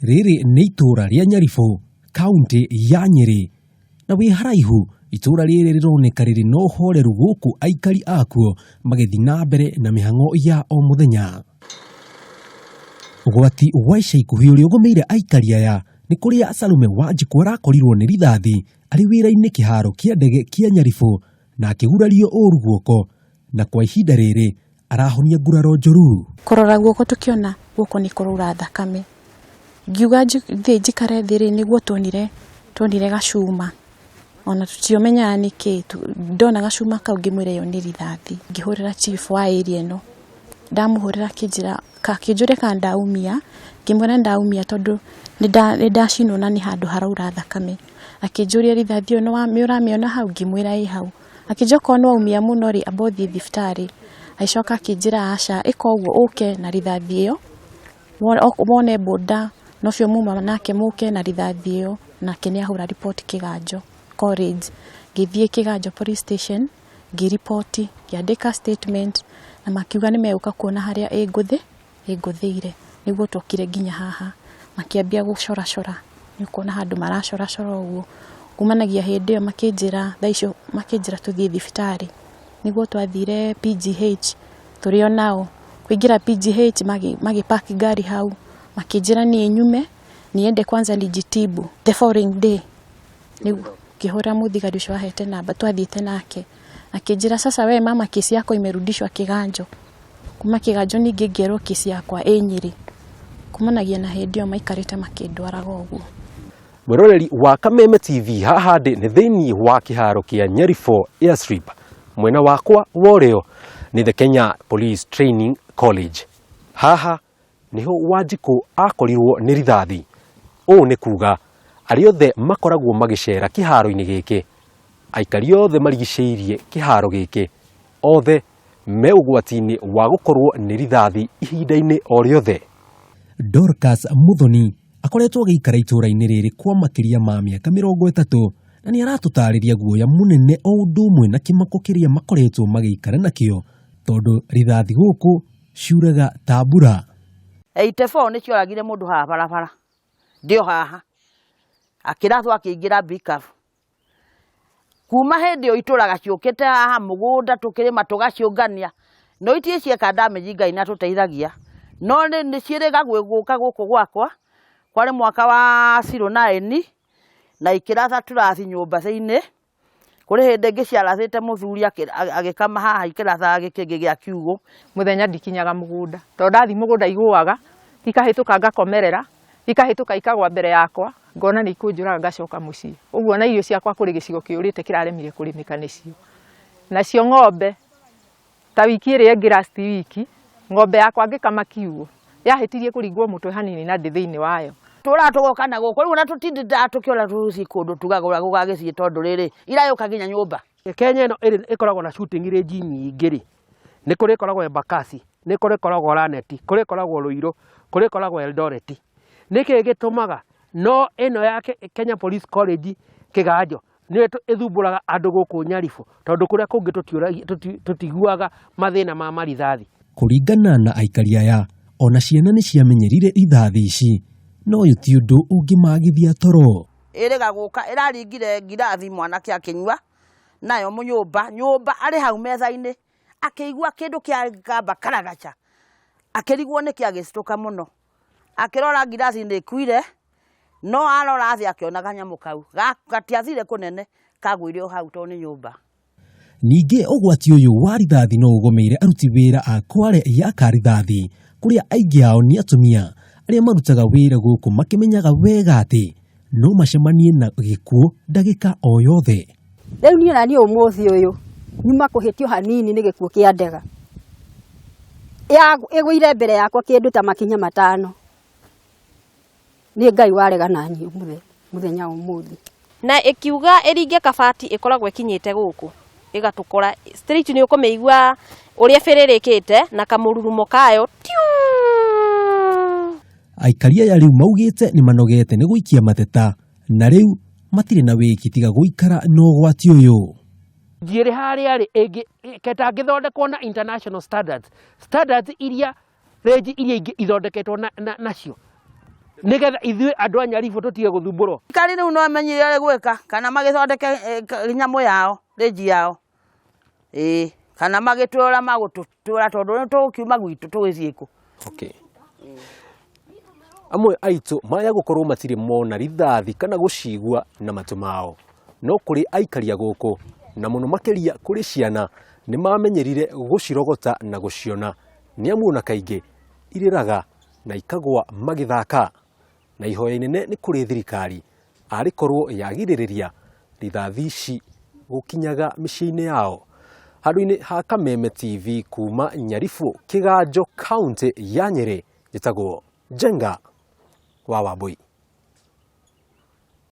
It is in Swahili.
Riri nĩ itura rĩa Nyaribo, kaunti ya Nyeri. Na wĩ haraihu, itura rĩrĩ rĩroneka rĩrĩ na ũhoreru gũkũ aikari akuo magĩthiĩ na mbere na mĩhang'o ya o mũthenya. Ũgwati wa ica ikuhĩ ũrĩa ũgũmĩire aikari aya nĩ kũrĩa Salome Wanjiku arakorirwo nĩ rithathi arĩ wĩra-inĩ kĩharo kĩa ndege kĩa Nyaribo na akĩgurario ũru guoko, na kwa ihinda rĩrĩ arahonia nguraro njũru. Kũrora guoko tũkĩona guoko nĩ kũraura thakame. Ngiuga thĩ njikare thĩ nĩguo tuonire gacuma. Ona tutiomenya nĩkĩ, ndona gacuma kau ngĩmwĩra yo nĩ rithathi. Ngĩhũrĩra chief wa area ĩno. Ndamũhũrĩra akĩnjũria kana ndaumia, ngĩmwĩra ndaumia tondũ nĩndacinwo na nĩ handũ haraura thakame. Akĩnjũria rithathi ĩyo nĩũramĩona hau, ngĩmwĩra ĩ hau. Akĩnjoka no umia mũno ri abothi thibitarĩ. Aicoka akĩnjĩra aca ĩka ũguo ũke na rithathi ĩyo. Wone boda nocio muma nake mũke na rithathi ĩyo, nake nĩahũra report Kĩganjo college. Ngĩthiĩ Kĩganjo police station, ngĩripoti, ngĩandĩka statement, na makiuga nĩmegũka kuona harĩa ĩngũthĩire. Nĩguo tokire nginya haha, makĩambia gũcoracora. Nĩũkuona handũ maracoracora ũguo. Kumanagia hĩndĩ ĩyo makĩnjĩra thaa icio makĩnjĩra tũthiĩ thibitarĩ. Nĩguo twathire PGH, tũrĩ o nao. Kũingĩra PGH magĩpark ngari hau, makĩnjĩra niĩ nyume niende kwanza nijitibu the following day. Nĩguo ngĩhũra mũthigari ũcio wahete namba, twathiĩte nake. Akĩnjĩra sasa we mama kesi yako imerudishwa Kĩganjo. Kuma Kĩganjo ningĩ ngĩerwo kesi yakwa ĩ Nyeri. Kumanagia na hĩndĩ ĩyo maikarĩte makĩndwaraga ũguo. Mwĩroreri wa Kameme TV, haha ndĩ nĩ thĩinĩ wa kĩharo kĩa Nyaribo Airstrip. Mwena wakwa worĩo nĩ the Kenya Police Training College. Haha niho Wanjiku akorirwo nĩ rithathi. Ũũ nĩ kuga arĩ othe makoragwo magĩcera kĩharo-inĩ gĩkĩ, aikari othe marigicĩirie kĩharo gĩkĩ, othe me ũgwati-inĩ wa gũkorwo nĩ rithathi ihinda-inĩ o rĩothe. Dorcas Muthoni akoretwo agĩikara itũra-inĩ rĩrĩ kwa makĩria ma mĩaka 30, na nĩ aratũtarĩria guoya mũnene o ũndũ ũmwe na kĩmako kĩrĩa makoretwo magĩikara nakĩo, tondũ rithathi gũkũ ciuraga ta mbura. 84 nĩ cioragire mũndũ haha barabara, ndio haha akĩrathwo akĩingĩra Bikafu. Kuma hĩndĩ ĩyo itũraga ciũkĩte haha mũgũnda tũkĩrĩma tũgaciũngania, no itie cieka damage Ngai na tũteithagia, no nĩ ciĩrĩga gũka gũkũ gwakwa kwarĩ mwaka wa 09 na ikĩratha tũrathi nyũmba thĩinĩ. Kũrĩ hĩndĩ ngĩciarathĩte mũthuri agĩkama haha ikĩratha gĩkĩngĩ gĩa kiugũ. Mũthenya ndikinyaga mũgũnda, tondũ ndathi mũgũnda igũaga ikahĩtũka ngakomerera, ikahĩtũka ikagwa mbere yakwa, ngona nĩ ikũnjũraga ngacoka mũciĩ. Ũguo na irio ciakwa kũrĩ gĩcigo kĩũrĩte kĩraremire kũrĩmĩka nĩcio. Nacio ng'ombe ta wiki ĩrĩa ĩngĩ last week, ng'ombe yakwa ngĩkama kiugũ yahĩtirie kũringwo mũtwe hanini na ndĩ thĩinĩ wayo. Tũratũgoka na gũkũ rĩu na tũtindĩte tũkĩona tũci kũndũ tugagũra gũgagĩciĩ tondũ rĩrĩ irayũka nginya nyũmba. Kenya ĩno ĩkoragwo na shooting range nyingĩ rĩ, nĩ kũrĩ ĩkoragwo Embakasi, nĩ kũrĩ ĩkoragwo Laneti, kũrĩ ĩkoragwo Ruiru, kũrĩ ĩkoragwo Eldoret. Nĩkĩ gĩtũmaga no ĩno ya Kenya Police College Kĩganjo nĩ ĩthumbũraga andũ gũkũ Nyaribo, tondũ kũrĩa kũngĩ tũtiguaga mathĩna ma marithathi. Kũringana na aikari aya, ona ciana nĩ ciamenyerire rithathi ici, no ũyũ ti ũndũ ũngĩmagithia toro. Ĩrĩga gũka ĩraringire ngirathi mwanake akĩnyua nayo nyũmba arĩ hau metha-inĩ, akĩigua kĩndũ kĩa kamba karagaca, akĩrigwo nĩ kĩagĩcitũka mũno, akĩrora ngirathi nĩ ĩkuire, no arora thĩ akĩona kanyamũ kau gatiathire kũnene kagwire o hau tondũ nĩ nyũmba. Ningĩ ũgwati ũyũ wa rithathi no ũgũmĩire aruti wĩra a Kware ya karithathi, kũrĩa aingĩ ao nĩ atumia arĩa marutaga wĩra gũkũ makĩmenyaga wega atĩ no macemanie na gĩkuũ ndagĩka o yothe. Rĩu niĩ na niĩ ũmũthĩ ũyũ nyuma kũhĩtio hanini nĩ gĩkuũ kĩa ndega ĩgũire mbere yakwa kĩndũ ta makinya 5. Nĩ Ngai warega na niĩ mũthenya ũmũthĩ. Na ĩkiuga ĩringe kabati ĩkoragwo ĩkinyĩte gũkũ ĩgatũkora street nĩ ũkũmĩigua ũrĩa bĩrĩrĩkĩte na kamũrurumo kayo. Aikari aya rĩu maugĩte nĩ manogete nĩ gũikia mateta, na rĩu matirĩ na wĩki tiga gũikara na ũgwati ũyũ. Njĩrĩ harĩa rĩ ketangĩthondekwo na international standards iria range iria ingĩ ithondeketwo nacio. nigetha ithuĩ andũ a Nyaribo tũtige gũthumbũrwo. Thirikari rĩu no ĩmenyire ũrĩa gwĩka kana magĩthondeke nyamũ yao rĩnji yao kana magĩtũra magũtũra tondũ nĩ tũkiuma gwitũ tũgĩthiĩ kũ. Okay. Amwe aitũ maya gũkorwo matirĩ mona rithathi kana gũcigua na matũ mao, no kũrĩ aikaria gũkũ na mũno makĩria kũrĩ ciana nĩ mamenyerire gũcirogota na gũciona, nĩ amu ona kaingĩ irĩraga na ikagwa magĩthaka, na ihoya inene nĩ kũrĩ thirikari arĩkorwo yagirĩrĩria rithathi ici gũkinyaga mĩciĩ-inĩ yao. Handũ-inĩ ha Kameme TV kuma Nyaribo, Kĩganjo, kaunti ya Nyeri, njĩtagwo Njenga wa Wambui.